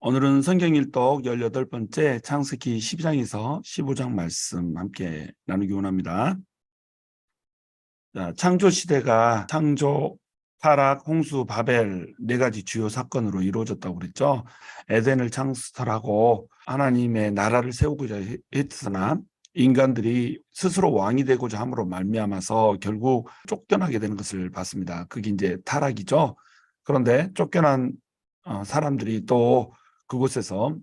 오늘은 성경일독 18번째 창세기 12장에서 15장 말씀 함께 나누기 원합니다. 창조 시대가 창조, 타락, 홍수, 바벨 네 가지 주요 사건으로 이루어졌다고 그랬죠. 에덴을 창설하고 하나님의 나라를 세우고자 했으나 인간들이 스스로 왕이 되고자 함으로 말미암아서 결국 쫓겨나게 되는 것을 봤습니다. 그게 이제 타락이죠. 그런데 쫓겨난 사람들이 또 그곳에서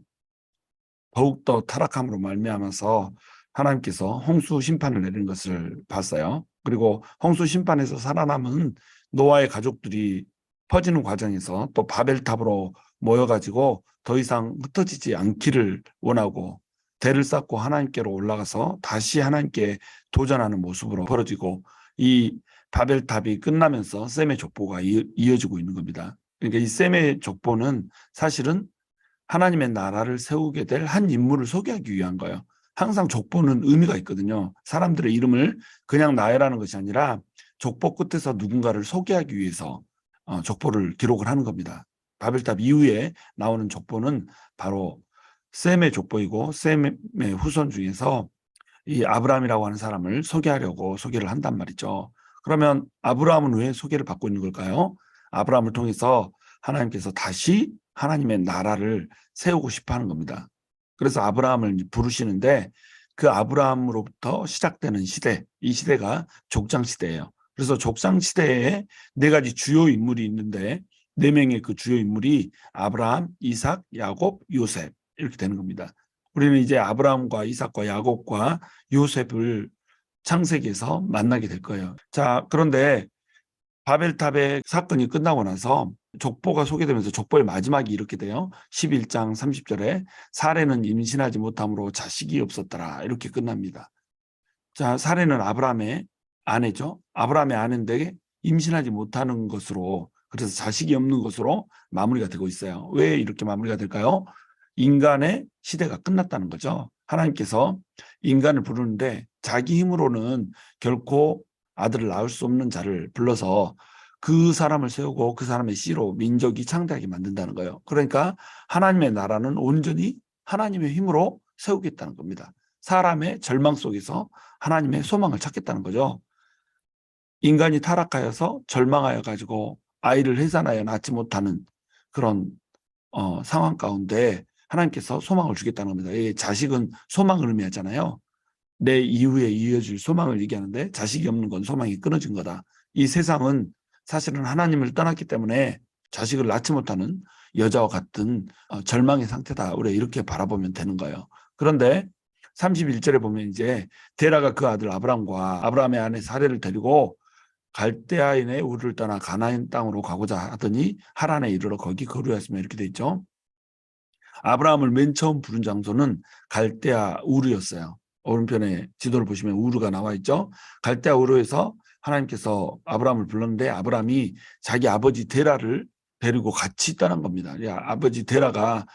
더욱더 타락함으로 말미암아서 하나님께서 홍수 심판을 내리는 것을 봤어요. 그리고 홍수 심판에서 살아남은 노아의 가족들이 퍼지는 과정에서 또 바벨탑으로 모여가지고 더 이상 흩어지지 않기를 원하고 대를 쌓고 하나님께로 올라가서 다시 하나님께 도전하는 모습으로 벌어지고, 이 바벨탑이 끝나면서 셈의 족보가 이어지고 있는 겁니다. 그러니까 이 셈의 족보는 사실은 하나님의 나라를 세우게 될 한 인물을 소개하기 위한 거예요. 항상 족보는 의미가 있거든요. 사람들의 이름을 그냥 나열하는 것이 아니라 족보 끝에서 누군가를 소개하기 위해서 족보를 기록을 하는 겁니다. 바벨탑 이후에 나오는 족보는 바로 셈의 족보이고, 셈의 후손 중에서 이 아브라함이라고 하는 사람을 소개하려고 소개를 한단 말이죠. 그러면 아브라함은 왜 소개를 받고 있는 걸까요? 아브라함을 통해서 하나님께서 다시 하나님의 나라를 세우고 싶어 하는 겁니다. 그래서 아브라함을 부르시는데, 그 아브라함으로부터 시작되는 시대, 이 시대가 족장 시대예요. 그래서 족장 시대에 네 가지 주요 인물이 있는데, 네 명의 그 주요 인물이 아브라함, 이삭, 야곱, 요셉 이렇게 되는 겁니다. 우리는 이제 아브라함과 이삭과 야곱과 요셉을 창세기에서 만나게 될 거예요. 자, 그런데 바벨탑의 사건이 끝나고 나서 족보가 소개되면서 족보의 마지막이 이렇게 돼요. 11장 30절에 사레는 임신하지 못함으로 자식이 없었더라, 이렇게 끝납니다. 자, 사레는 아브라함의 아내죠. 아브라함의 아내인데 임신하지 못하는 것으로, 그래서 자식이 없는 것으로 마무리가 되고 있어요. 왜 이렇게 마무리가 될까요? 인간의 시대가 끝났다는 거죠. 하나님께서 인간을 부르는데 자기 힘으로는 결코 아들을 낳을 수 없는 자를 불러서 그 사람을 세우고 그 사람의 씨로 민족이 창대하게 만든다는 거예요. 그러니까 하나님의 나라는 온전히 하나님의 힘으로 세우겠다는 겁니다. 사람의 절망 속에서 하나님의 소망을 찾겠다는 거죠. 인간이 타락하여서 절망하여 가지고 아이를 해산하여 낳지 못하는 그런 상황 가운데 하나님께서 소망을 주겠다는 겁니다. 이 자식은 소망을 의미하잖아요. 내 이후에 이어질 소망을 얘기하는데, 자식이 없는 건 소망이 끊어진 거다. 이 세상은 사실은 하나님을 떠났기 때문에 자식을 낳지 못하는 여자와 같은 절망의 상태다. 우리가 이렇게 바라보면 되는 거예요. 그런데 31절에 보면 이제 데라가 그 아들 아브람과 아브람의 아내 사레를 데리고 갈대아인의 우르를 떠나 가나안 땅으로 가고자 하더니 하란에 이르러 거기 거류하였으며, 이렇게 돼 있죠. 아브라함을 맨 처음 부른 장소는 갈대아 우르였어요. 오른편에 지도를 보시면 우르가 나와 있죠. 갈대아 우르에서 하나님께서 아브라함을 불렀는데, 아브라함이 자기 아버지 데라를 데리고 같이 떠난 겁니다. 아버지 데라가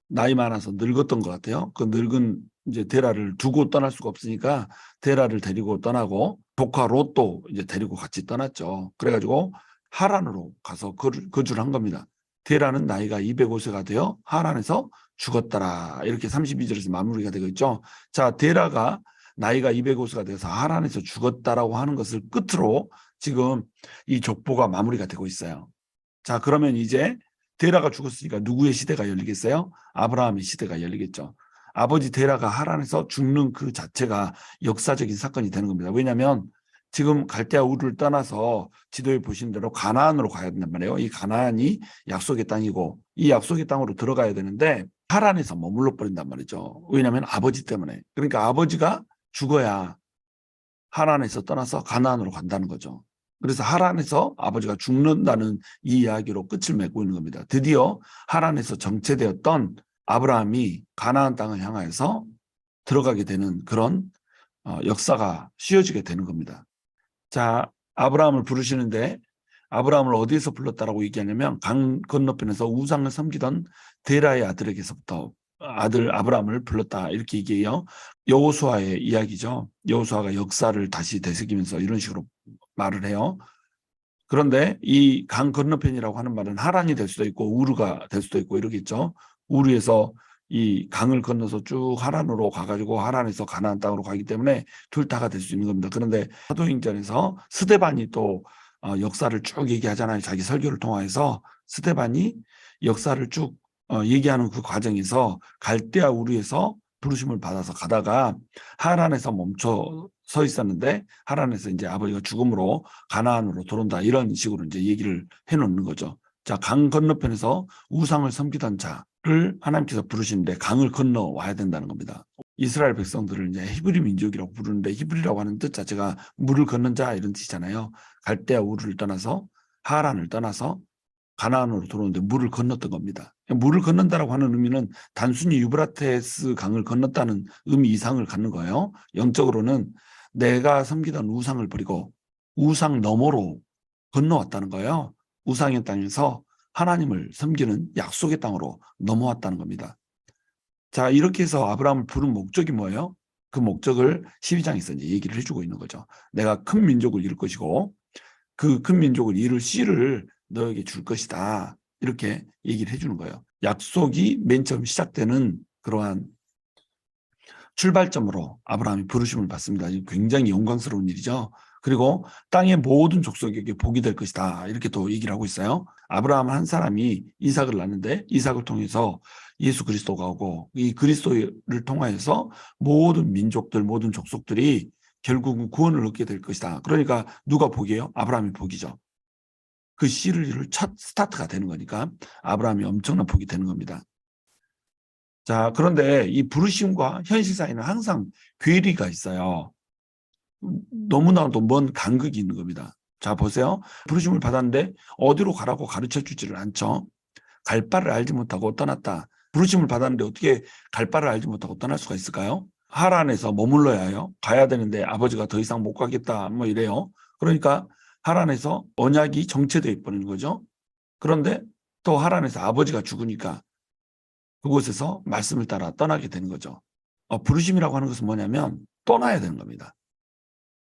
나이 많아서 늙었던 것 같아요. 그 늙은 이제 데라를 두고 떠날 수가 없으니까 데라를 데리고 떠나고, 조카 롯도 이제 데리고 같이 떠났죠. 그래가지고 하란으로 가서 거주를 한 겁니다. 데라는 나이가 205세가 되어 하란에서 죽었더라, 이렇게 32절에서 마무리가 되고 있죠. 자, 데라가 나이가 205세가 돼서 하란에서 죽었다라고 하는 것을 끝으로 지금 이 족보가 마무리가 되고 있어요. 자, 그러면 이제 데라가 죽었으니까 누구의 시대가 열리겠어요? 아브라함의 시대가 열리겠죠. 아버지 데라가 하란에서 죽는 그 자체가 역사적인 사건이 되는 겁니다. 왜냐하면 지금 갈대아 우르를 떠나서 지도에 보신 대로 가나안으로 가야 된단 말이에요. 이 가나안이 약속의 땅이고, 이 약속의 땅으로 들어가야 되는데 하란에서 머물러 버린단 말이죠. 왜냐하면 아버지 때문에. 그러니까 아버지가 죽어야 하란에서 떠나서 가나안으로 간다는 거죠. 그래서 하란에서 아버지가 죽는다는 이 이야기로 끝을 맺고 있는 겁니다. 드디어 하란에서 정체되었던 아브라함이 가나안 땅을 향하여서 들어가게 되는 그런 역사가 씌워지게 되는 겁니다. 자, 아브라함을 부르시는데 아브라함을 어디에서 불렀다라고 얘기하냐면, 강 건너편에서 우상을 섬기던 데라의 아들에게서부터 아들 아브라함을 불렀다, 이렇게 얘기해요. 여호수아의 이야기죠. 여호수아가 역사를 다시 되새기면서 이런 식으로 말을 해요. 그런데 이 강 건너편이라고 하는 말은 하란이 될 수도 있고 우르가 될 수도 있고 이러겠죠. 우르에서 이 강을 건너서 쭉 하란으로 가가지고 하란에서 가나안 땅으로 가기 때문에 둘 다가 될 수 있는 겁니다. 그런데 사도행전에서 스데반이 또 역사를 쭉 얘기하잖아요. 자기 설교를 통해서 스데반이 역사를 쭉 얘기하는 그 과정에서 갈대아 우르에서 부르심을 받아서 가다가 하란에서 멈춰 서 있었는데 하란에서 이제 아버지가 죽음으로 가나안으로 들어온다 이런 식으로 이제 얘기를 해놓는 거죠. 자, 강 건너편에서 우상을 섬기던 자를 하나님께서 부르시는데 강을 건너 와야 된다는 겁니다. 이스라엘 백성들을 이제 히브리 민족이라고 부르는데 히브리라고 하는 뜻 자체가 물을 건넌 자 이런 뜻이잖아요. 갈대아 우르를 떠나서 하란을 떠나서 가나안으로 들어오는데 물을 건넜던 겁니다. 물을 건넌다라고 하는 의미는 단순히 유브라테스 강을 건넜다는 의미 이상을 갖는 거예요. 영적으로는 내가 섬기던 우상을 버리고 우상 너머로 건너왔다는 거예요. 우상의 땅에서 하나님을 섬기는 약속의 땅으로 넘어왔다는 겁니다. 자, 이렇게 해서 아브라함을 부른 목적이 뭐예요? 그 목적을 12장에서 이제 얘기를 해주고 있는 거죠. 내가 큰 민족을 이룰 것이고 그 큰 민족을 이룰 씨를 너에게 줄 것이다. 이렇게 얘기를 해주는 거예요. 약속이 맨 처음 시작되는 그러한 출발점으로 아브라함이 부르심을 받습니다. 굉장히 영광스러운 일이죠. 그리고 땅의 모든 족속에게 복이 될 것이다. 이렇게 또 얘기를 하고 있어요. 아브라함 한 사람이 이삭을 낳는데 이삭을 통해서 예수 그리스도가 오고 이 그리스도를 통하여서 모든 민족들, 모든 족속들이 결국은 구원을 얻게 될 것이다. 그러니까 누가 복이에요? 아브라함이 복이죠. 그 씨를 이룰 첫 스타트가 되는 거니까 아브라함이 엄청난 복이 되는 겁니다. 자, 그런데 이 부르심과 현실 사이는 항상 괴리가 있어요. 너무나도 먼 간극이 있는 겁니다. 자, 보세요. 부르심을 받았는데 어디로 가라고 가르쳐 주지를 않죠. 갈 바를 알지 못하고 떠났다. 부르심을 받았는데 어떻게 갈 바를 알지 못하고 떠날 수가 있을까요? 하란에서 머물러야 해요. 가야 되는데 아버지가 더 이상 못 가겠다. 뭐 이래요. 그러니까 하란에서 언약이 정체되어 버리는 거죠. 그런데 또 하란에서 아버지가 죽으니까 그곳에서 말씀을 따라 떠나게 되는 거죠. 부르심이라고 하는 것은 뭐냐면 떠나야 되는 겁니다.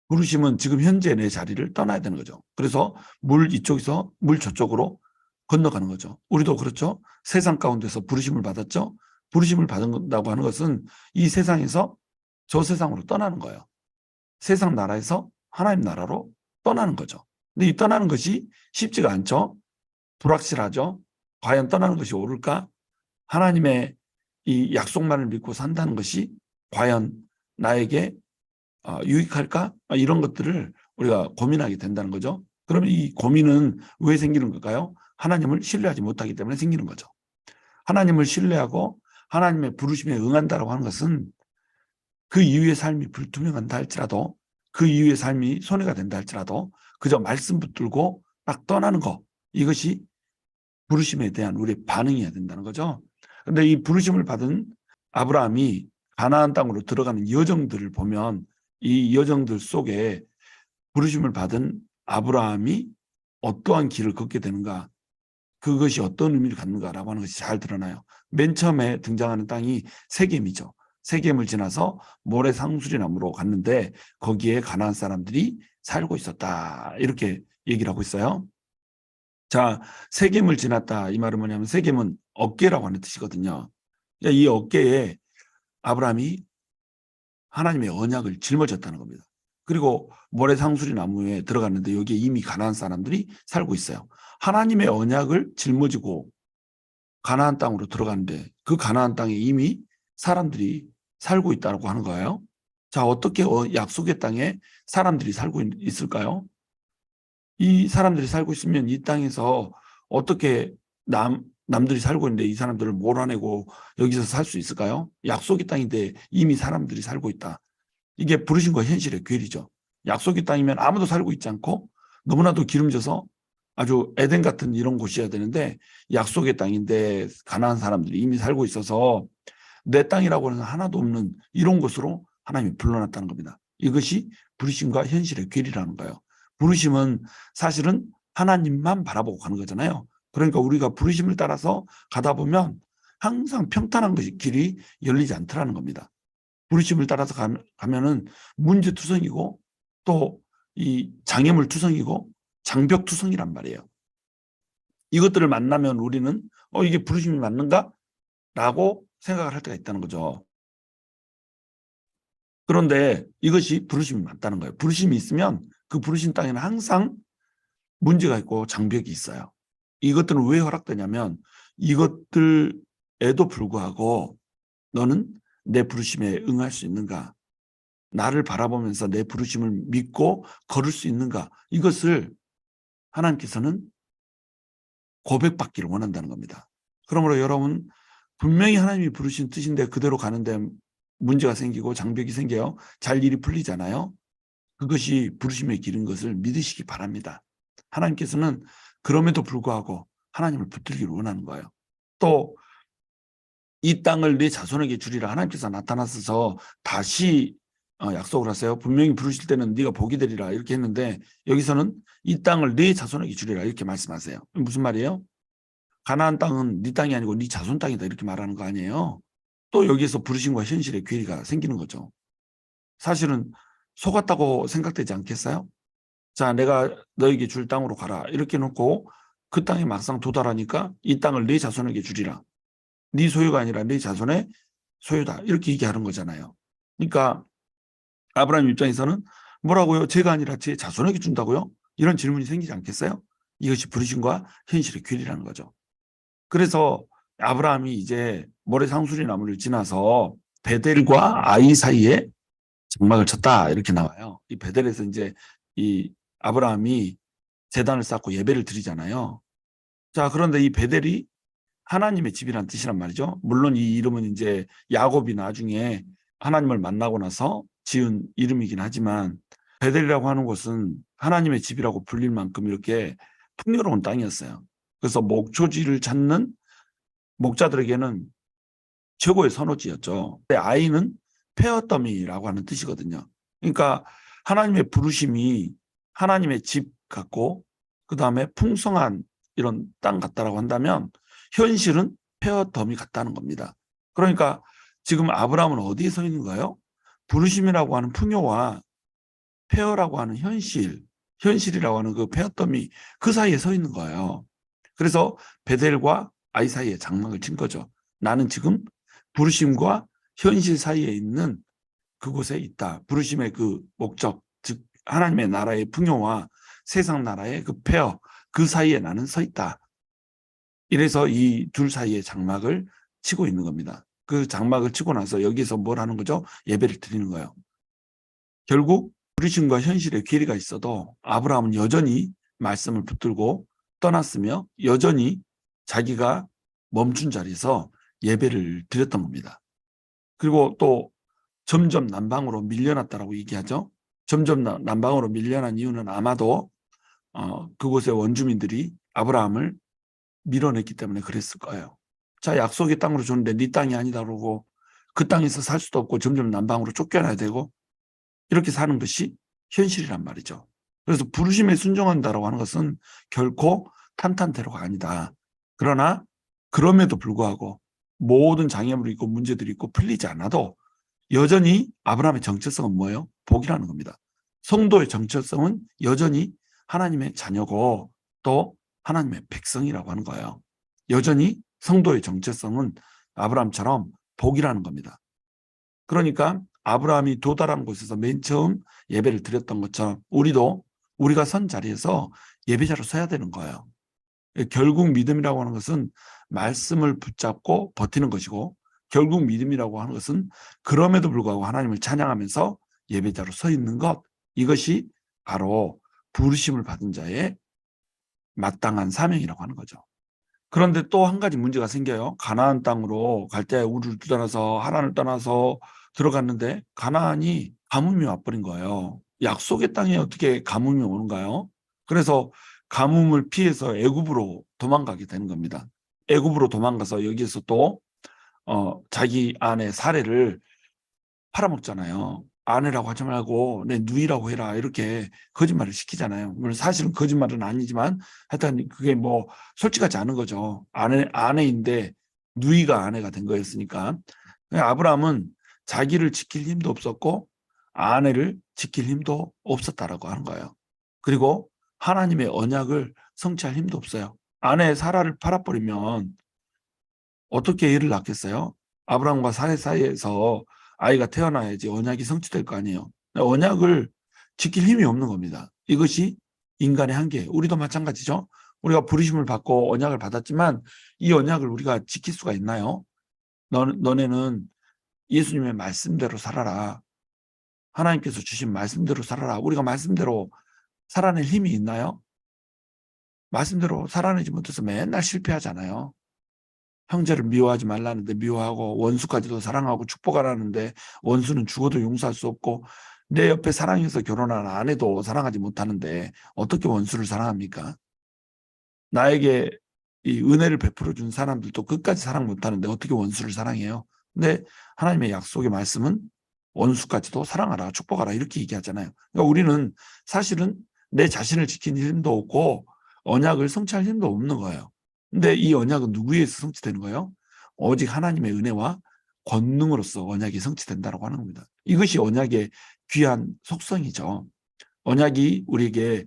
부르심은 지금 현재 내 자리를 떠나야 되는 거죠. 그래서 물 이쪽에서 물 저쪽으로 건너가는 거죠. 우리도 그렇죠. 세상 가운데서 부르심을 받았죠. 부르심을 받는다고 하는 것은 이 세상에서 저 세상으로 떠나는 거예요. 세상 나라에서 하나님 나라로 떠나는 거죠. 근데 이 떠나는 것이 쉽지가 않죠. 불확실하죠. 과연 떠나는 것이 옳을까? 하나님의 이 약속만을 믿고 산다는 것이 과연 나에게 유익할까? 이런 것들을 우리가 고민하게 된다는 거죠. 그러면 이 고민은 왜 생기는 걸까요? 하나님을 신뢰하지 못하기 때문에 생기는 거죠. 하나님을 신뢰하고 하나님의 부르심에 응한다라고 하는 것은 그 이후의 삶이 불투명한다 할지라도 그 이후의 삶이 손해가 된다 할지라도 그저 말씀 붙들고 딱 떠나는 거 이것이 부르심에 대한 우리의 반응이어야 된다는 거죠. 그런데 이 부르심을 받은 아브라함이 가나안 땅으로 들어가는 여정들을 보면 이 여정들 속에 부르심을 받은 아브라함이 어떠한 길을 걷게 되는가 그것이 어떤 의미를 갖는가라고 하는 것이 잘 드러나요. 맨 처음에 등장하는 땅이 세겜이죠. 세겜을 지나서 모래 상수리나무로 갔는데 거기에 가나안 사람들이 살고 있었다. 이렇게 얘기를 하고 있어요. 자, 세겜을 지났다. 이 말은 뭐냐면 세겜은 어깨라고 하는 뜻이거든요. 이 어깨에 아브라함이 하나님의 언약을 짊어졌다는 겁니다. 그리고 모래상수리 나무에 들어갔는데 여기에 이미 가나안 사람들이 살고 있어요. 하나님의 언약을 짊어지고 가나안 땅으로 들어가는데 그 가나안 땅에 이미 사람들이 살고 있다고 하는 거예요. 자, 어떻게 약속의 땅에 사람들이 살고 있을까요? 이 사람들이 살고 있으면 이 땅에서 어떻게 남들이 살고 있는데 이 사람들을 몰아내고 여기서 살 수 있을까요? 약속의 땅인데 이미 사람들이 살고 있다. 이게 부르심과 현실의 괴리죠. 약속의 땅이면 아무도 살고 있지 않고 너무나도 기름져서 아주 에덴 같은 이런 곳이어야 되는데 약속의 땅인데 가나안 사람들이 이미 살고 있어서 내 땅이라고 하는 하나도 없는 이런 곳으로 하나님이 불러놨다는 겁니다. 이것이 부르심과 현실의 괴리라는 거예요. 부르심은 사실은 하나님만 바라보고 가는 거잖아요. 그러니까 우리가 부르심을 따라서 가다 보면 항상 평탄한 것이 길이 열리지 않더라는 겁니다. 부르심을 따라서 가면은 문제투성이고 또 이 장애물투성이고 장벽투성이란 말이에요. 이것들을 만나면 우리는 이게 부르심이 맞는가? 라고 생각을 할 때가 있다는 거죠. 그런데 이것이 부르심이 맞다는 거예요. 부르심이 있으면 그 부르심 땅에는 항상 문제가 있고 장벽이 있어요. 이것들은 왜 허락되냐면 이것들에도 불구하고 너는 내 부르심에 응할 수 있는가? 나를 바라보면서 내 부르심을 믿고 걸을 수 있는가? 이것을 하나님께서는 고백받기를 원한다는 겁니다. 그러므로 여러분 분명히 하나님이 부르신 뜻인데 그대로 가는데 문제가 생기고 장벽이 생겨요. 잘 일이 풀리잖아요. 그것이 부르심의 길인 것을 믿으시기 바랍니다. 하나님께서는 그럼에도 불구하고 하나님을 붙들기를 원하는 거예요. 또 이 땅을 내 자손에게 주리라 하나님께서 나타나셔서 다시 약속을 하세요. 분명히 부르실 때는 네가 복이 되리라 이렇게 했는데 여기서는 이 땅을 내 자손에게 주리라 이렇게 말씀하세요. 무슨 말이에요? 가나안 땅은 네 땅이 아니고 네 자손 땅이다 이렇게 말하는 거 아니에요. 또 여기에서 부르심과 현실의 괴리가 생기는 거죠. 사실은 속았다고 생각되지 않겠어요? 자, 내가 너에게 줄 땅으로 가라 이렇게 놓고 그 땅에 막상 도달하니까 이 땅을 네 자손에게 주리라. 네 소유가 아니라 네 자손의 소유다 이렇게 얘기하는 거잖아요. 그러니까 아브라함 입장에서는 뭐라고요? 제가 아니라 제 자손에게 준다고요? 이런 질문이 생기지 않겠어요? 이것이 부르심과 현실의 괴리라는 거죠. 그래서 아브라함이 이제 모래 상수리 나무를 지나서 베델과 아이 사이에 장막을 쳤다 이렇게 나와요. 이 베델에서 이제 이 아브라함이 제단을 쌓고 예배를 드리잖아요. 자, 그런데 이 베델이 하나님의 집이란 뜻이란 말이죠. 물론 이 이름은 이제 야곱이 나중에 하나님을 만나고 나서 지은 이름이긴 하지만 베델이라고 하는 곳은 하나님의 집이라고 불릴 만큼 이렇게 풍요로운 땅이었어요. 그래서 목초지를 찾는 목자들에게는 최고의 선호지였죠. 아이는 페어더미라고 하는 뜻이거든요. 그러니까 하나님의 부르심이 하나님의 집 같고 그다음에 풍성한 이런 땅 같다라고 한다면 현실은 페어더미 같다는 겁니다. 그러니까 지금 아브라함은 어디에 서 있는 거예요? 부르심이라고 하는 풍요와 페어라고 하는 현실이라고 하는 그 페어더미 그 사이에 서 있는 거예요. 그래서 베델과 아이 사이에 장막을 친 거죠. 나는 지금 부르심과 현실 사이에 있는 그곳에 있다. 부르심의 그 목적, 즉 하나님의 나라의 풍요와 세상 나라의 그 페어, 그 사이에 나는 서 있다. 이래서 이 둘 사이에 장막을 치고 있는 겁니다. 그 장막을 치고 나서 여기서 뭘 하는 거죠? 예배를 드리는 거예요. 결국 부르심과 현실의 괴리가 있어도 아브라함은 여전히 말씀을 붙들고 떠났으며 여전히 자기가 멈춘 자리에서 예배를 드렸던 겁니다. 그리고 또 점점 남방으로 밀려났다라고 얘기하죠. 점점 남방으로 밀려난 이유는 아마도 그곳의 원주민들이 아브라함을 밀어냈기 때문에 그랬을 거예요. 자, 약속의 땅으로 줬는데 네 땅이 아니다 그러고 그 땅에서 살 수도 없고 점점 남방으로 쫓겨나야 되고 이렇게 사는 것이 현실이란 말이죠. 그래서 부르심에 순종한다라고 하는 것은 결코 탄탄대로가 아니다. 그러나 그럼에도 불구하고 모든 장애물이 있고 문제들이 있고 풀리지 않아도 여전히 아브라함의 정체성은 뭐예요? 복이라는 겁니다. 성도의 정체성은 여전히 하나님의 자녀고 또 하나님의 백성이라고 하는 거예요. 여전히 성도의 정체성은 아브라함처럼 복이라는 겁니다. 그러니까 아브라함이 도달한 곳에서 맨 처음 예배를 드렸던 것처럼 우리도 우리가 선 자리에서 예배자로 서야 되는 거예요. 결국 믿음이라고 하는 것은 말씀을 붙잡고 버티는 것이고 결국 믿음이라고 하는 것은 그럼에도 불구하고 하나님을 찬양하면서 예배자로 서 있는 것, 이것이 바로 부르심을 받은 자의 마땅한 사명이라고 하는 거죠. 그런데 또 한 가지 문제가 생겨요. 가나안 땅으로 갈 때 우리를 떠나서 하나님을 떠나서 들어갔는데 가나안이 가뭄이 와버린 거예요. 약속의 땅에 어떻게 가뭄이 오는가요? 그래서 가뭄을 피해서 애굽으로 도망가게 되는 겁니다. 애굽으로 도망가서 여기에서 또 자기 아내 사례를 팔아먹잖아요. 아내라고 하지 말고 내 누이라고 해라 이렇게 거짓말을 시키잖아요. 물론 사실은 거짓말은 아니지만 하여튼 그게 뭐 솔직하지 않은 거죠. 아내인데 누이가 아내가 된 거였으니까. 아브라함은 자기를 지킬 힘도 없었고 아내를 지킬 힘도 없었다라고 하는 거예요. 그리고 하나님의 언약을 성취할 힘도 없어요. 아내 사라를 팔아버리면 어떻게 애를 낳겠어요? 아브라함과 사례 사이에서 아이가 태어나야지 언약이 성취될 거 아니에요. 언약을 지킬 힘이 없는 겁니다. 이것이 인간의 한계. 우리도 마찬가지죠. 우리가 부르심을 받고 언약을 받았지만 이 언약을 우리가 지킬 수가 있나요? 너네는 예수님의 말씀대로 살아라. 하나님께서 주신 말씀대로 살아라. 우리가 말씀대로 살아낼 힘이 있나요? 말씀대로 살아내지 못해서 맨날 실패하잖아요. 형제를 미워하지 말라는데 미워하고 원수까지도 사랑하고 축복하라는데 원수는 죽어도 용서할 수 없고 내 옆에 사랑해서 결혼한 아내도 사랑하지 못하는데 어떻게 원수를 사랑합니까? 나에게 이 은혜를 베풀어 준 사람들도 끝까지 사랑 못하는데 어떻게 원수를 사랑해요? 근데 하나님의 약속의 말씀은 원수까지도 사랑하라, 축복하라 이렇게 얘기하잖아요. 그러니까 우리는 사실은 내 자신을 지키는 힘도 없고 언약을 성취할 힘도 없는 거예요. 근데 이 언약은 누구에 의해서 성취되는 거예요? 오직 하나님의 은혜와 권능으로서 언약이 성취된다고 하는 겁니다. 이것이 언약의 귀한 속성이죠. 언약이 우리에게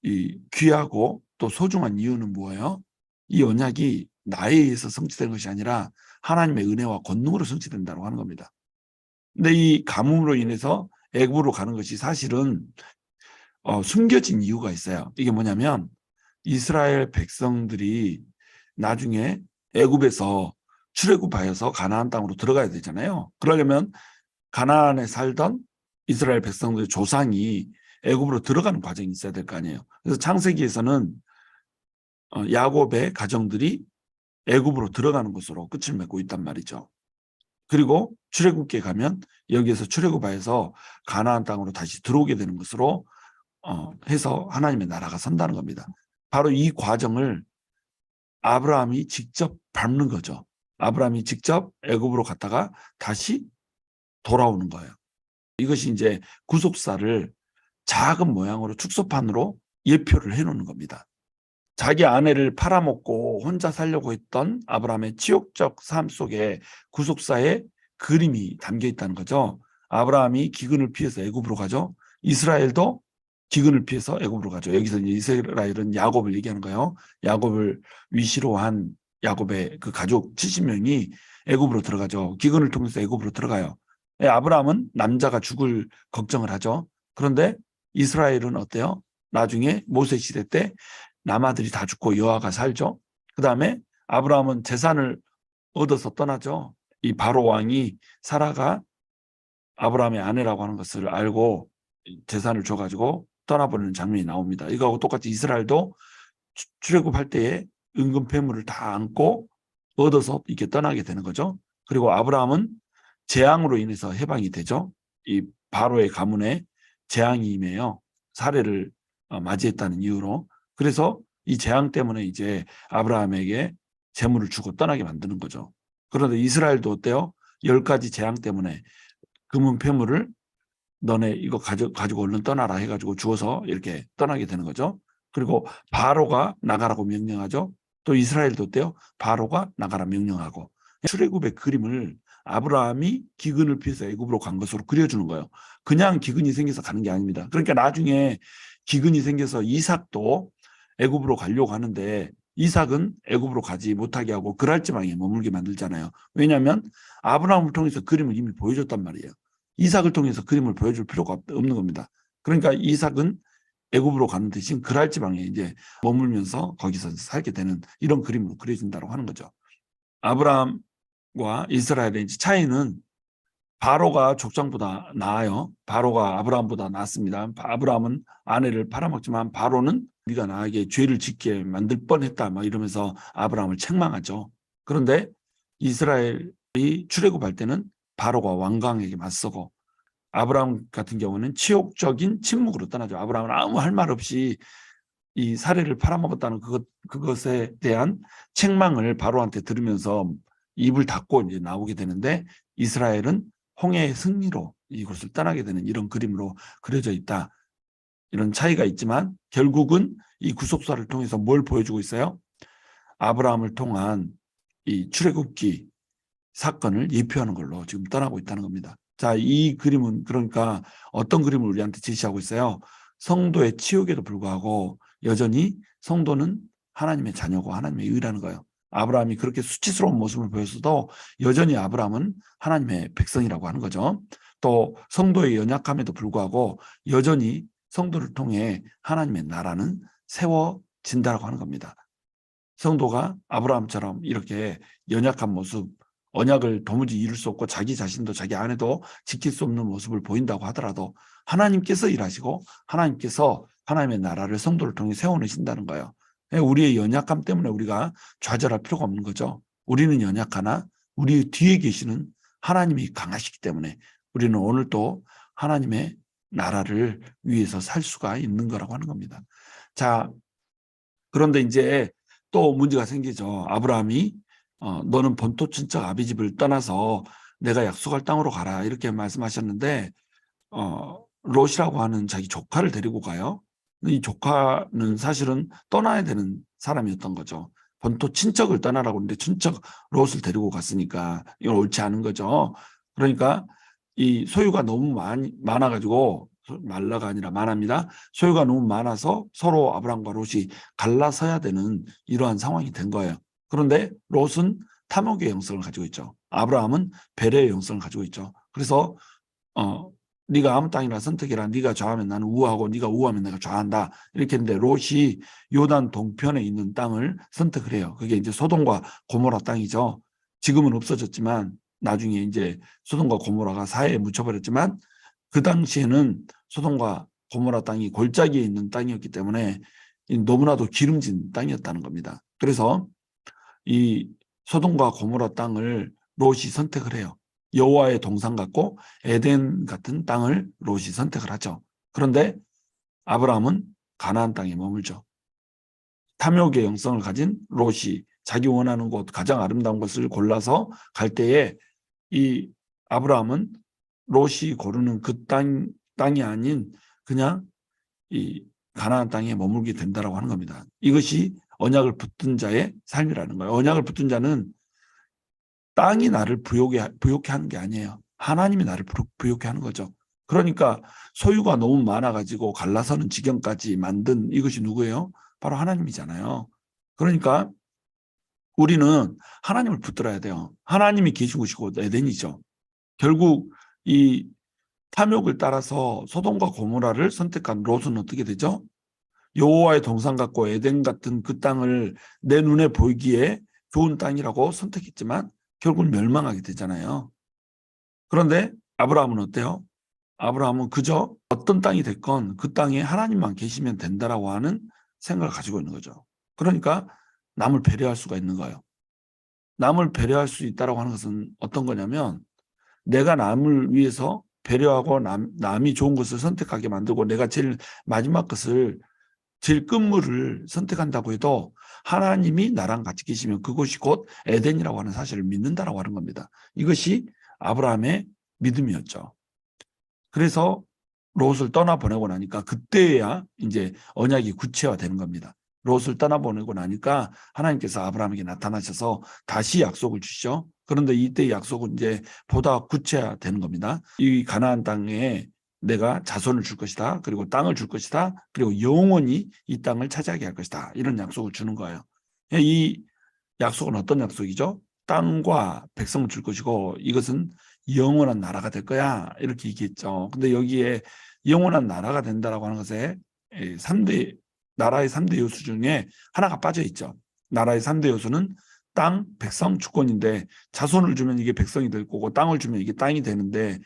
이 귀하고 또 소중한 이유는 뭐예요? 이 언약이 나에 의해서 성취된 것이 아니라 하나님의 은혜와 권능으로 성취된다고 하는 겁니다. 근데 이 가뭄으로 인해서 애굽으로 가는 것이 사실은 숨겨진 이유가 있어요. 이게 뭐냐면 이스라엘 백성들이 나중에 애굽에서 출애굽하여서 가나안 땅으로 들어가야 되잖아요. 그러려면 가나안에 살던 이스라엘 백성들의 조상이 애굽으로 들어가는 과정이 있어야 될 거 아니에요. 그래서 창세기에서는 야곱의 가정들이 애굽으로 들어가는 것으로 끝을 맺고 있단 말이죠. 그리고 출애굽기에 가면 여기에서 출애굽하여서 가나안 땅으로 다시 들어오게 되는 것으로 해서 하나님의 나라가 선다는 겁니다. 바로 이 과정을 아브라함이 직접 밟는 거죠. 아브라함이 직접 애굽으로 갔다가 다시 돌아오는 거예요. 이것이 이제 구속사를 작은 모양으로 축소판으로 예표를 해놓는 겁니다. 자기 아내를 팔아먹고 혼자 살려고 했던 아브라함의 치욕적 삶 속에 구속사의 그림이 담겨 있다는 거죠. 아브라함이 기근을 피해서 애굽으로 가죠. 이스라엘도 기근을 피해서 애굽으로 가죠. 여기서 이제 이스라엘은 야곱을 얘기하는 거예요. 야곱을 위시로 한 야곱의 그 가족 70명이 애굽으로 들어가죠. 기근을 통해서 애굽으로 들어가요. 아브라함은 남자가 죽을 걱정을 하죠. 그런데 이스라엘은 어때요? 나중에 모세 시대 때 남아들이 다 죽고 여아가 살죠. 그 다음에 아브라함은 재산을 얻어서 떠나죠. 이 바로 왕이 사라가 아브라함의 아내라고 하는 것을 알고 재산을 줘가지고 떠나버리는 장면이 나옵니다. 이거하고 똑같이 이스라엘도 출애굽할 때에 은금 패물을 다 안고 얻어서 이렇게 떠나게 되는 거죠. 그리고 아브라함은 재앙으로 인해서 해방이 되죠. 이 바로의 가문에 재앙이 임해요. 사례를 맞이했다는 이유로. 그래서 이 재앙 때문에 이제 아브라함에게 재물을 주고 떠나게 만드는 거죠. 그런데 이스라엘도 어때요? 10가지 재앙 때문에 금은 패물을 너네 이거 가지고 얼른 떠나라 해가지고 주어서 이렇게 떠나게 되는 거죠. 그리고 바로가 나가라고 명령하죠. 또 이스라엘도 어때요? 바로가 나가라 명령하고. 출애굽의 그림을 아브라함이 기근을 피해서 애굽으로 간 것으로 그려주는 거예요. 그냥 기근이 생겨서 가는 게 아닙니다. 그러니까 나중에 기근이 생겨서 이삭도 애굽으로 가려고 하는데 이삭은 애굽으로 가지 못하게 하고 그랄지방에 머물게 만들잖아요. 왜냐하면 아브라함을 통해서 그림을 이미 보여줬단 말이에요. 이삭을 통해서 그림을 보여줄 필요가 없는 겁니다. 그러니까 이삭은 애굽으로 가는 대신 그랄지방에 이제 머물면서 거기서 살게 되는 이런 그림으로 그려진다고 하는 거죠. 아브라함과 이스라엘의 차이는 바로가 족장보다 나아요. 바로가 아브라함보다 낫습니다. 아브라함은 아내를 팔아먹지만 바로는 네가 나에게 죄를 짓게 만들 뻔했다 막 이러면서 아브라함을 책망하죠. 그런데 이스라엘이 출애굽할 때는 바로가 완강하게 맞서고 아브라함 같은 경우는 치욕적인 침묵으로 떠나죠. 아브라함은 아무 할 말 없이 이 사례를 팔아먹었다는 그것에 대한 책망을 바로한테 들으면서 입을 닫고 이제 나오게 되는데 이스라엘은 홍해의 승리로 이곳을 떠나게 되는 이런 그림으로 그려져 있다. 이런 차이가 있지만 결국은 이 구속사를 통해서 뭘 보여주고 있어요? 아브라함을 통한 이 출애굽기 사건을 예표하는 걸로 지금 떠나고 있다는 겁니다. 자, 이 그림은 그러니까 어떤 그림을 우리한테 제시하고 있어요? 성도의 치욕에도 불구하고 여전히 성도는 하나님의 자녀고 하나님의 의라는 거예요. 아브라함이 그렇게 수치스러운 모습을 보였어도 여전히 아브라함은 하나님의 백성이라고 하는 거죠. 또 성도의 연약함에도 불구하고 여전히 성도를 통해 하나님의 나라는 세워진다고 하는 겁니다. 성도가 아브라함처럼 이렇게 연약한 모습, 언약을 도무지 이룰 수 없고 자기 자신도 자기 아내도 지킬 수 없는 모습을 보인다고 하더라도 하나님께서 일하시고 하나님께서 하나님의 나라를 성도를 통해 세워내신다는 거예요. 우리의 연약함 때문에 우리가 좌절할 필요가 없는 거죠. 우리는 연약하나 우리 뒤에 계시는 하나님이 강하시기 때문에 우리는 오늘도 하나님의 나라를 위해서 살 수가 있는 거라고 하는 겁니다. 자, 그런데 이제 또 문제가 생기죠. 아브라함이 너는 본토 친척 아비 집을 떠나서 내가 약속할 땅으로 가라 이렇게 말씀하셨는데 롯이라고 하는 자기 조카를 데리고 가요. 이 조카는 사실은 떠나야 되는 사람이었던 거죠. 본토 친척을 떠나라고 하는데 친척 롯을 데리고 갔으니까 이건 옳지 않은 거죠. 그러니까 이 소유가 너무 많아가지고 말라가 아니라 많합니다. 소유가 너무 많아서 서로 아브라함과 롯이 갈라서야 되는 이러한 상황이 된 거예요. 그런데 롯은 탐욕의 영성을 가지고 있죠. 아브라함은 배려의 영성을 가지고 있죠. 그래서 네가 아무 땅이나 선택해라. 네가 좌하면 나는 우하고 네가 우하면 내가 좌한다. 이렇게 했는데 롯이 요단 동편에 있는 땅을 선택을 해요. 그게 이제 소돔과 고모라 땅이죠. 지금은 없어졌지만 나중에 이제 소돔과 고모라가 사해에 묻혀버렸지만 그 당시에는 소돔과 고모라 땅이 골짜기에 있는 땅이었기 때문에 너무나도 기름진 땅이었다는 겁니다. 그래서 이 소돔과 고모라 땅을 롯이 선택을 해요. 여호와의 동산 같고 에덴 같은 땅을 롯이 선택을 하죠. 그런데 아브라함은 가나안 땅에 머물죠. 탐욕의 영성을 가진 롯이 자기 원하는 곳, 가장 아름다운 것을 골라서 갈 때에 이 아브라함은 롯이 고르는 그 땅이 아닌 그냥 이 가나안 땅에 머물게 된다라고 하는 겁니다. 이것이 언약을 붙든 자의 삶이라는 거예요. 언약을 붙든 자는 땅이 나를 부욕해 하는 게 아니에요. 하나님이 나를 부욕해 하는 거죠. 그러니까 소유가 너무 많아가지고 갈라서는 지경까지 만든 이것이 누구예요? 바로 하나님이잖아요. 그러니까 우리는 하나님을 붙들어야 돼요. 하나님이 계신 곳이고 에덴이죠. 결국 이 탐욕을 따라서 소돔과 고모라를 선택한 롯은 어떻게 되죠? 여호와의 동산 같고 에덴 같은 그 땅을 내 눈에 보이기에 좋은 땅이라고 선택했지만 결국 멸망하게 되잖아요. 그런데 아브라함은 어때요? 아브라함은 그저 어떤 땅이 됐건 그 땅에 하나님만 계시면 된다라고 하는 생각을 가지고 있는 거죠. 그러니까 남을 배려할 수가 있는 거예요. 남을 배려할 수 있다라고 하는 것은 어떤 거냐면 내가 남을 위해서 배려하고 남이 좋은 것을 선택하게 만들고 내가 제일 마지막 것을 제일 끝물을 선택한다고 해도 하나님이 나랑 같이 계시면 그곳이 곧 에덴이라고 하는 사실을 믿는다라고 하는 겁니다. 이것이 아브라함의 믿음이었죠. 그래서 롯을 떠나보내고 나니까 그때야 이제 언약이 구체화되는 겁니다. 롯을 떠나보내고 나니까 하나님께서 아브라함에게 나타나셔서 다시 약속을 주시죠. 그런데 이때 약속은 이제 보다 구체화되는 겁니다. 이 가나안 땅에 내가 자손을 줄 것이다. 그리고 땅을 줄 것이다. 그리고 영원히 이 땅을 차지하게 할 것이다. 이런 약속을 주는 거예요. 이 약속은 어떤 약속이죠? 땅과 백성을 줄 것이고 이것은 영원한 나라가 될 거야. 이렇게 얘기했죠. 근데 여기에 영원한 나라가 된다라고 하는 것에 3대 나라의 3대 요소 중에 하나가 빠져 있죠. 나라의 3대 요소는 땅, 백성, 주권인데 자손을 주면 이게 백성이 될 거고 땅을 주면 이게 땅이 되는데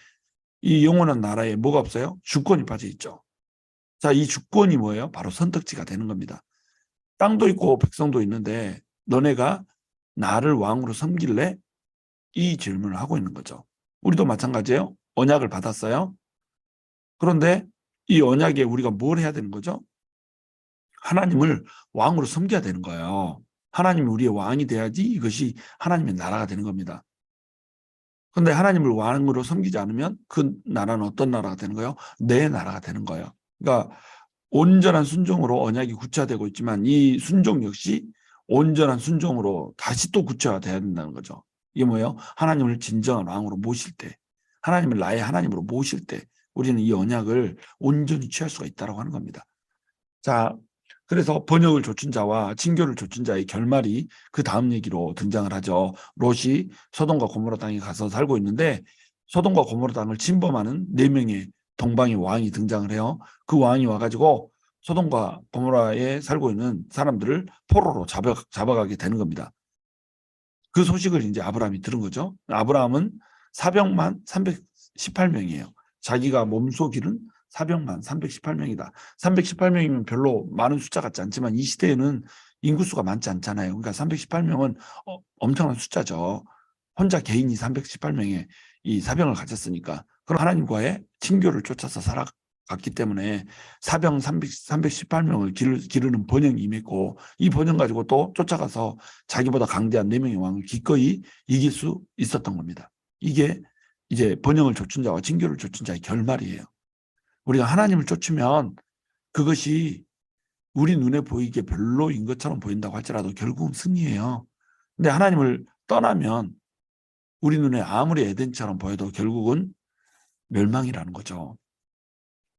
이 영원한 나라에 뭐가 없어요? 주권이 빠져 있죠. 자, 이 주권이 뭐예요? 바로 선택지가 되는 겁니다. 땅도 있고 백성도 있는데 너네가 나를 왕으로 섬길래? 이 질문을 하고 있는 거죠. 우리도 마찬가지예요. 언약을 받았어요. 그런데 이 언약에 우리가 뭘 해야 되는 거죠? 하나님을 왕으로 섬겨야 되는 거예요. 하나님이 우리의 왕이 돼야지 이것이 하나님의 나라가 되는 겁니다. 그런데 하나님을 왕으로 섬기지 않으면 그 나라는 어떤 나라가 되는 거예요? 내 나라가 되는 거예요. 그러니까 온전한 순종으로 언약이 구체화되고 있지만 이 순종 역시 온전한 순종으로 다시 또 구체화돼야 된다는 거죠. 이게 뭐예요? 하나님을 진정한 왕으로 모실 때, 하나님을 나의 하나님으로 모실 때 우리는 이 언약을 온전히 취할 수가 있다고 하는 겁니다. 자, 그래서 번역을 좇은 자와 친교를 좇은 자의 결말이 그 다음 얘기로 등장을 하죠. 롯이 소돔과 고모라 땅에 가서 살고 있는데 소돔과 고모라 땅을 침범하는 4명의 동방의 왕이 등장을 해요. 그 왕이 와가지고 소돔과 고모라에 살고 있는 사람들을 포로로 잡아가게 되는 겁니다. 그 소식을 이제 아브라함이 들은 거죠. 아브라함은 사병만 318명이에요. 자기가 몸소 기른 사병만 318명이다. 318명이면 별로 많은 숫자 같지 않지만 이 시대에는 인구수가 많지 않잖아요. 그러니까 318명은 엄청난 숫자죠. 혼자 개인이 318명의 이 사병을 가졌으니까. 그럼 하나님과의 친교를 쫓아서 살아갔기 때문에 사병 318명을 기르는 번영이 임했고 이 번영 가지고 또 쫓아가서 자기보다 강대한 4명의 왕을 기꺼이 이길 수 있었던 겁니다. 이게 이제 번영을 좇은 자와 친교를 좇은 자의 결말이에요. 우리가 하나님을 쫓으면 그것이 우리 눈에 보이기에 별로인 것처럼 보인다고 할지라도 결국은 승리예요. 근데 하나님을 떠나면 우리 눈에 아무리 에덴처럼 보여도 결국은 멸망이라는 거죠.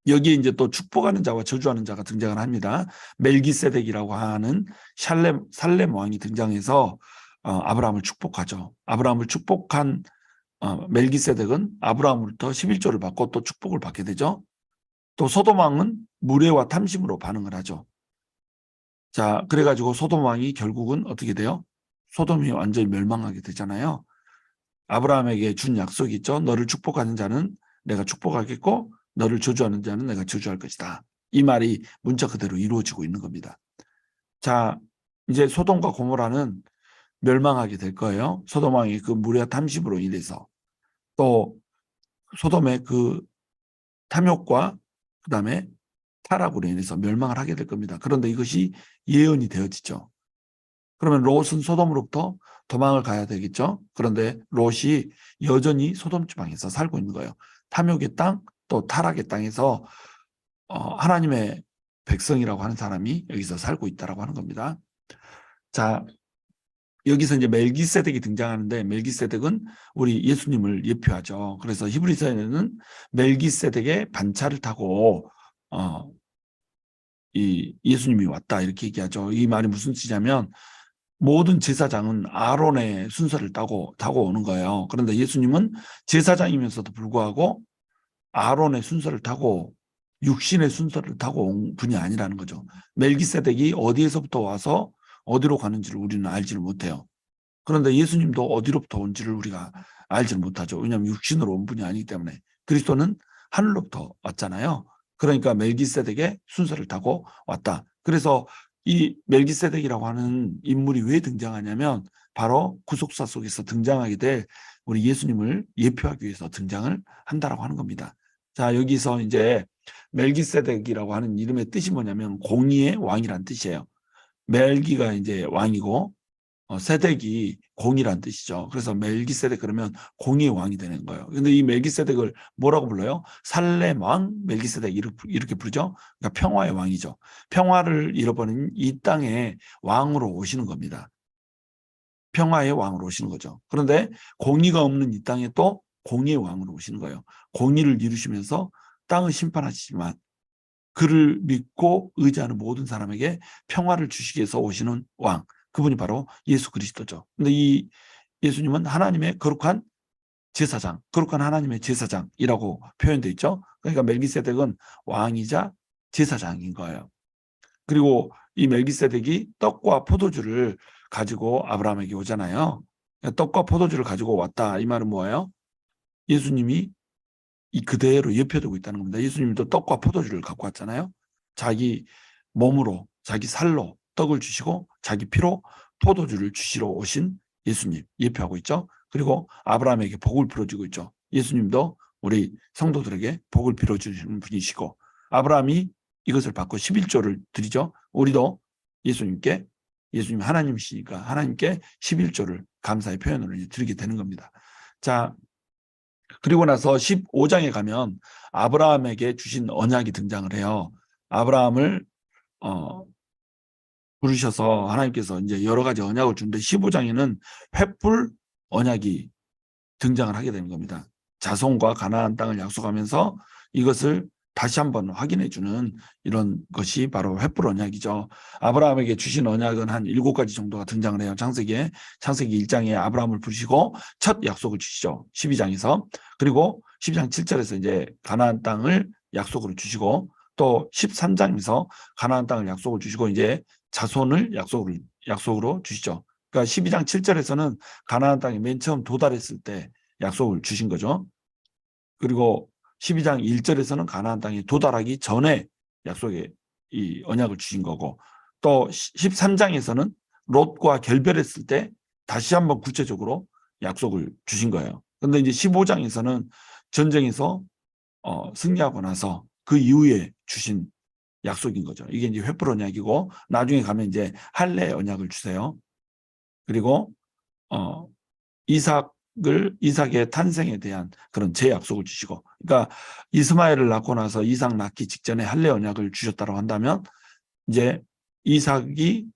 여기에 이제 또 축복하는 자와 저주하는 자가 등장을 합니다. 멜기세덱이라고 하는 살렘 왕이 등장해서 아브라함을 축복하죠. 아브라함을 축복한 멜기세덱은 아브라함으로부터 11조를 받고 또 축복을 받게 되죠. 또 소돔 왕은 무례와 탐심으로 반응을 하죠. 자, 그래가지고 소돔 왕이 결국은 어떻게 돼요? 소돔이 완전히 멸망하게 되잖아요. 아브라함에게 준 약속이 있죠. 너를 축복하는 자는 내가 축복하겠고 너를 저주하는 자는 내가 저주할 것이다. 이 말이 문자 그대로 이루어지고 있는 겁니다. 자, 이제 소돔과 고모라는 멸망하게 될 거예요. 소돔 왕이 그 무례와 탐심으로 인해서 또 소돔의 그 탐욕과 그다음에 타락으로 인해서 멸망을 하게 될 겁니다. 그런데 이것이 예언이 되어지죠. 그러면 롯은 소돔으로부터 도망을 가야 되겠죠. 그런데 롯이 여전히 소돔 지방에서 살고 있는 거예요. 탐욕의 땅, 또 타락의 땅에서 하나님의 백성이라고 하는 사람이 여기서 살고 있다라고 하는 겁니다. 자, 여기서 이제 멜기세덱이 등장하는데 멜기세덱은 우리 예수님을 예표하죠. 그래서 히브리서에는 멜기세덱의 반차를 타고 이 예수님이 왔다 이렇게 얘기하죠. 이 말이 무슨 뜻이냐면 모든 제사장은 아론의 순서를 타고 오는 거예요. 그런데 예수님은 제사장이면서도 불구하고 아론의 순서를 타고 육신의 순서를 타고 온 분이 아니라는 거죠. 멜기세덱이 어디에서부터 와서 어디로 가는지를 우리는 알지를 못해요. 그런데 예수님도 어디로부터 온지를 우리가 알지를 못하죠. 왜냐하면 육신으로 온 분이 아니기 때문에. 그리스도는 하늘로부터 왔잖아요. 그러니까 멜기세덱의 순서를 타고 왔다. 그래서 이 멜기세덱이라고 하는 인물이 왜 등장하냐면 바로 구속사 속에서 등장하게 될 우리 예수님을 예표하기 위해서 등장을 한다라고 하는 겁니다. 자, 여기서 이제 멜기세덱이라고 하는 이름의 뜻이 뭐냐면 공의의 왕이란 뜻이에요. 멜기가 이제 왕이고 세덱이 공이란 뜻이죠. 그래서 멜기세덱 그러면 공의의 왕이 되는 거예요. 근데 이 멜기세덱을 뭐라고 불러요? 살렘 왕 멜기세덱 이렇게 부르죠. 그러니까 평화의 왕이죠. 평화를 잃어버린 이 땅에 왕으로 오시는 겁니다. 평화의 왕으로 오시는 거죠. 그런데 공의가 없는 이 땅에 또 공의의 왕으로 오시는 거예요. 공의를 이루시면서 땅을 심판하시지만 그를 믿고 의지하는 모든 사람에게 평화를 주시기 위해서 오시는 왕. 그분이 바로 예수 그리스도죠. 근데 이 예수님은 하나님의 거룩한 제사장, 거룩한 하나님의 제사장이라고 표현되어 있죠. 그러니까 멜기세덱은 왕이자 제사장인 거예요. 그리고 이 멜기세덱이 떡과 포도주를 가지고 아브라함에게 오잖아요. 떡과 포도주를 가지고 왔다. 이 말은 뭐예요? 예수님이 이 그대로 예표되고 있다는 겁니다. 예수님도 떡과 포도주를 갖고 왔잖아요. 자기 몸으로, 자기 살로 떡을 주시고 자기 피로 포도주를 주시러 오신 예수님 예표하고 있죠. 그리고 아브라함에게 복을 빌어주고 있죠. 예수님도 우리 성도들에게 복을 빌어주시는 분이시고 아브라함이 이것을 받고 11조를 드리죠. 우리도 예수님 하나님이시니까 하나님께 11조를 감사의 표현으로 드리게 되는 겁니다. 자, 그리고 나서 15장에 가면 아브라함에게 주신 언약이 등장을 해요. 아브라함을 부르셔서 하나님께서 이제 여러 가지 언약을 주는데 15장에는 횃불 언약이 등장을 하게 되는 겁니다. 자손과 가나안 땅을 약속하면서 이것을 다시 한번 확인해 주는 이런 것이 바로 횃불 언약이죠. 아브라함에게 주신 언약은 한 7가지 정도가 등장을 해요. 창세기 1장에 아브라함을 부르시고 첫 약속을 주시죠. 12장에서. 그리고 12장 7절에서 이제 가나안 땅을 약속으로 주시고, 또 13장에서 가나안 땅을 약속을 주시고 이제 자손을 약속으로 주시죠. 그러니까 12장 7절에서는 가나안 땅에 맨 처음 도달했을 때 약속을 주신 거죠. 그리고 12장 1절에서는 가나안 땅에 도달하기 전에 약속의 이 언약을 주신 거고, 또 13장에서는 롯과 결별했을 때 다시 한번 구체적으로 약속을 주신 거예요. 그런데 이제 15장에서는 전쟁에서 승리하고 나서 그 이후에 주신 약속인 거죠. 이게 이제 횃불 언약이고, 나중에 가면 이제 할례 언약을 주세요. 그리고 이삭의 탄생에 대한 그런 재약속을 주시고, 그러니까 이스마엘을 낳고 나서 이삭 낳기 직전에 할례 언약을 주셨다고 한다면 이제 이삭이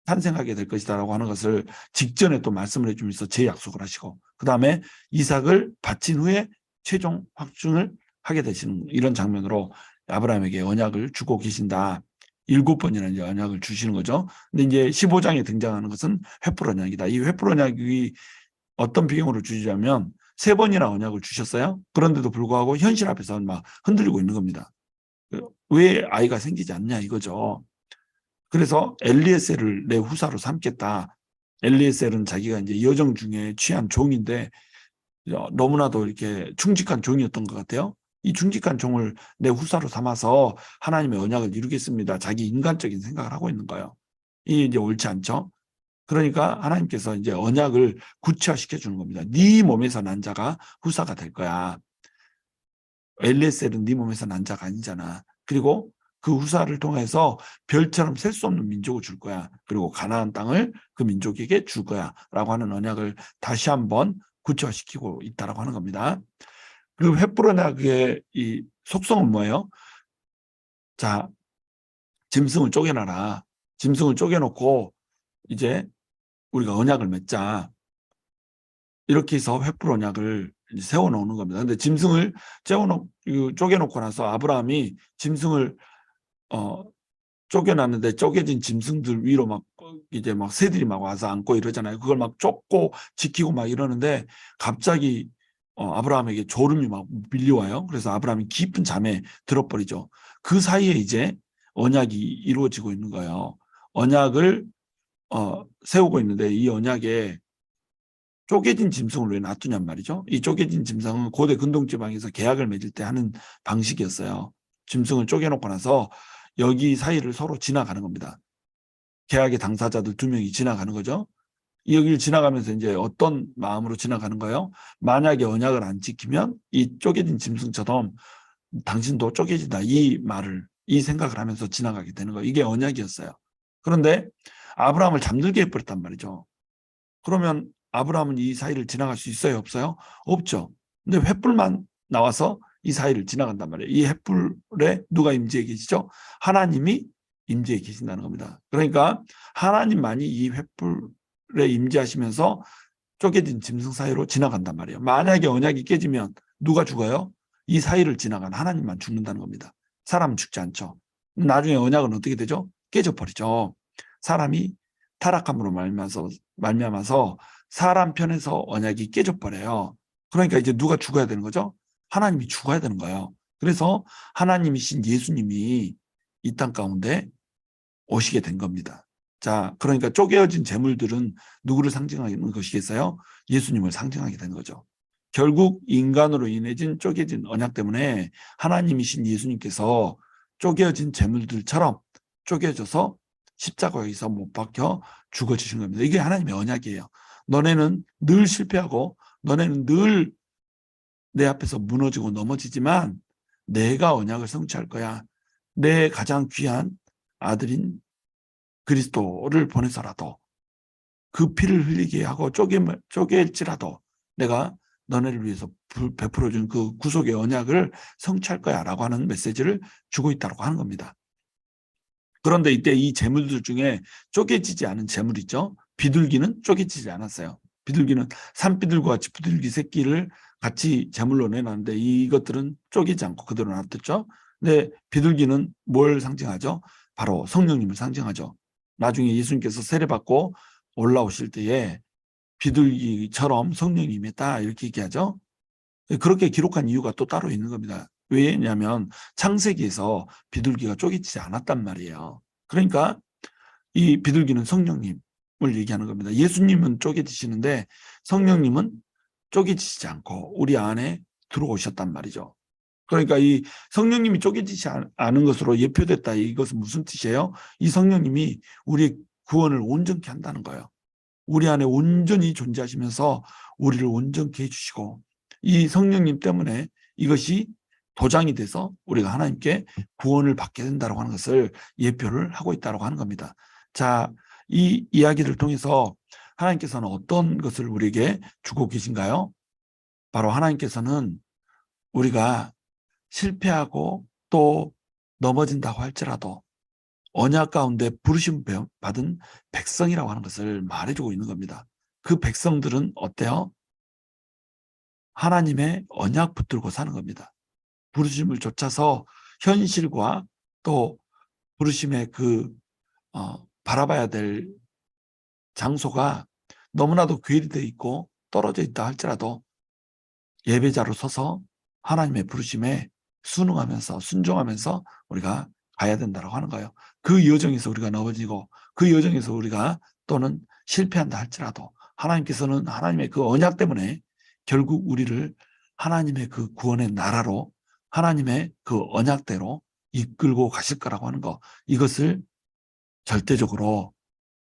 탄생하게 될 것이다라고 하는 것을 직전에 또 말씀을 해주면서 재약속을 하시고, 그 다음에 이삭을 바친 후에 최종 확증을 하게 되시는 이런 장면으로 아브라함에게 언약을 주고 계신다. 7번이나 이제 언약을 주시는 거죠. 근데 이제 15장에 등장하는 것은 횃불 언약이다. 이 횃불 언약이 어떤 배경으로 주시자면 3번이나 언약을 주셨어요. 그런데도 불구하고 현실 앞에서 막 흔들리고 있는 겁니다. 왜 아이가 생기지 않냐 이거죠. 그래서 엘리에셀을 내 후사로 삼겠다. 엘리에셀은 자기가 이제 여정 중에 취한 종인데 너무나도 이렇게 충직한 종이었던 것 같아요. 이 충직한 종을 내 후사로 삼아서 하나님의 언약을 이루겠습니다. 자기 인간적인 생각을 하고 있는 거예요. 이게 이제 옳지 않죠. 그러니까 하나님께서 이제 언약을 구체화시켜 주는 겁니다. 네 몸에서 난 자가 후사가 될 거야. 엘리에셀은 네 몸에서 난 자가 아니잖아. 그리고 그 후사를 통해서 별처럼 셀 수 없는 민족을 줄 거야. 그리고 가나안 땅을 그 민족에게 줄 거야. 라고 하는 언약을 다시 한번 구체화시키고 있다라고 하는 겁니다. 그리고 횃불 언약의 이 속성은 뭐예요? 자, 짐승을 쪼개놔라. 짐승을 쪼개놓고 이제 우리가 언약을 맺자. 이렇게 해서 횃불 언약을 세워놓는 겁니다. 근데 짐승을 쪼개놓고 나서 아브라함이 짐승을 쪼개놨는데 쪼개진 짐승들 위로 막 이제 막 새들이 막 와서 앉고 이러잖아요. 그걸 막 쫓고 지키고 막 이러는데 갑자기 아브라함에게 졸음이 막 밀려와요. 그래서 아브라함이 깊은 잠에 들어버리죠. 그 사이에 이제 언약이 이루어지고 있는 거예요. 언약을 세우고 있는데 이 언약에 쪼개진 짐승을 왜 놔두냔 말이죠. 이 쪼개진 짐승은 고대 근동지방에서 계약을 맺을 때 하는 방식이었어요. 짐승을 쪼개놓고 나서 여기 사이를 서로 지나가는 겁니다. 계약의 당사자들 2명이 지나가는 거죠. 여기를 지나가면서 이제 어떤 마음으로 지나가는 거예요? 만약에 언약을 안 지키면 이 쪼개진 짐승처럼 당신도 쪼개진다, 이 생각을 하면서 지나가게 되는 거예요. 이게 언약이었어요. 그런데 아브라함을 잠들게 해버렸단 말이죠. 그러면 아브라함은 이 사이를 지나갈 수 있어요, 없어요? 없죠. 근데 횃불만 나와서 이 사이를 지나간단 말이에요. 이 횃불에 누가 임재해 계시죠? 하나님이 임재해 계신다는 겁니다. 그러니까 하나님만이 이 횃불에 임재하시면서 쪼개진 짐승 사이로 지나간단 말이에요. 만약에 언약이 깨지면 누가 죽어요? 이 사이를 지나간 하나님만 죽는다는 겁니다. 사람은 죽지 않죠. 나중에 언약은 어떻게 되죠? 깨져버리죠. 사람이 타락함으로 말미암아서 사람 편에서 언약이 깨져버려요. 그러니까 이제 누가 죽어야 되는 거죠? 하나님이 죽어야 되는 거예요. 그래서 하나님이신 예수님이 이 땅 가운데 오시게 된 겁니다. 자, 그러니까 쪼개어진 재물들은 누구를 상징하는 것이겠어요? 예수님을 상징하게 된 거죠. 결국 인간으로 인해진 쪼개진 언약 때문에 하나님이신 예수님께서 쪼개어진 재물들처럼 쪼개져서 십자가에서 못 박혀 죽어주신 겁니다. 이게 하나님의 언약이에요. 너네는 늘 실패하고 너네는 늘 내 앞에서 무너지고 넘어지지만 내가 언약을 성취할 거야. 내 가장 귀한 아들인 그리스도를 보내서라도 그 피를 흘리게 하고 쪼갤지라도 내가 너네를 위해서 베풀어준 그 구속의 언약을 성취할 거야 라고 하는 메시지를 주고 있다고 하는 겁니다. 그런데 이때 이 재물들 중에 쪼개지지 않은 재물 있죠. 비둘기는 쪼개지지 않았어요. 비둘기는 산비둘기와 지푸들기 새끼를 같이 재물로 내놨는데 이것들은 쪼개지 않고 그대로 놔뒀죠. 근데 비둘기는 뭘 상징하죠? 바로 성령님을 상징하죠. 나중에 예수님께서 세례받고 올라오실 때에 비둘기처럼 성령님이다 이렇게 얘기하죠. 그렇게 기록한 이유가 또 따로 있는 겁니다. 왜냐하면 창세기에서 비둘기가 쪼개지지 않았단 말이에요. 그러니까 이 비둘기는 성령님을 얘기하는 겁니다. 예수님은 쪼개지시는데 성령님은 쪼개지지 않고 우리 안에 들어오셨단 말이죠. 그러니까 이 성령님이 쪼개지지 않은 것으로 예표됐다. 이것은 무슨 뜻이에요? 이 성령님이 우리의 구원을 온전케 한다는 거예요. 우리 안에 온전히 존재하시면서 우리를 온전케 해주시고 이 성령님 때문에 이것이 도장이 돼서 우리가 하나님께 구원을 받게 된다고 하는 것을 예표를 하고 있다고 하는 겁니다. 자, 이 이야기를 통해서 하나님께서는 어떤 것을 우리에게 주고 계신가요? 바로 하나님께서는 우리가 실패하고 또 넘어진다고 할지라도 언약 가운데 부르심 받은 백성이라고 하는 것을 말해주고 있는 겁니다. 그 백성들은 어때요? 하나님의 언약 붙들고 사는 겁니다. 부르심을 좇아서 현실과 또 부르심의 바라봐야 될 장소가 너무나도 괴리되어 있고 떨어져 있다 할지라도 예배자로 서서 하나님의 부르심에 순응하면서 순종하면서 우리가 가야 된다고 하는 거예요. 그 여정에서 우리가 넘어지고 그 여정에서 우리가 또는 실패한다 할지라도 하나님께서는 하나님의 그 언약 때문에 결국 우리를 하나님의 그 구원의 나라로 하나님의 그 언약대로 이끌고 가실 거라고 하는 거, 이것을 절대적으로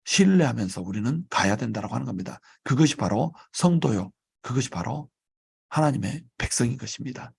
신뢰하면서 우리는 가야 된다고 하는 겁니다. 그것이 바로 성도요. 그것이 바로 하나님의 백성인 것입니다.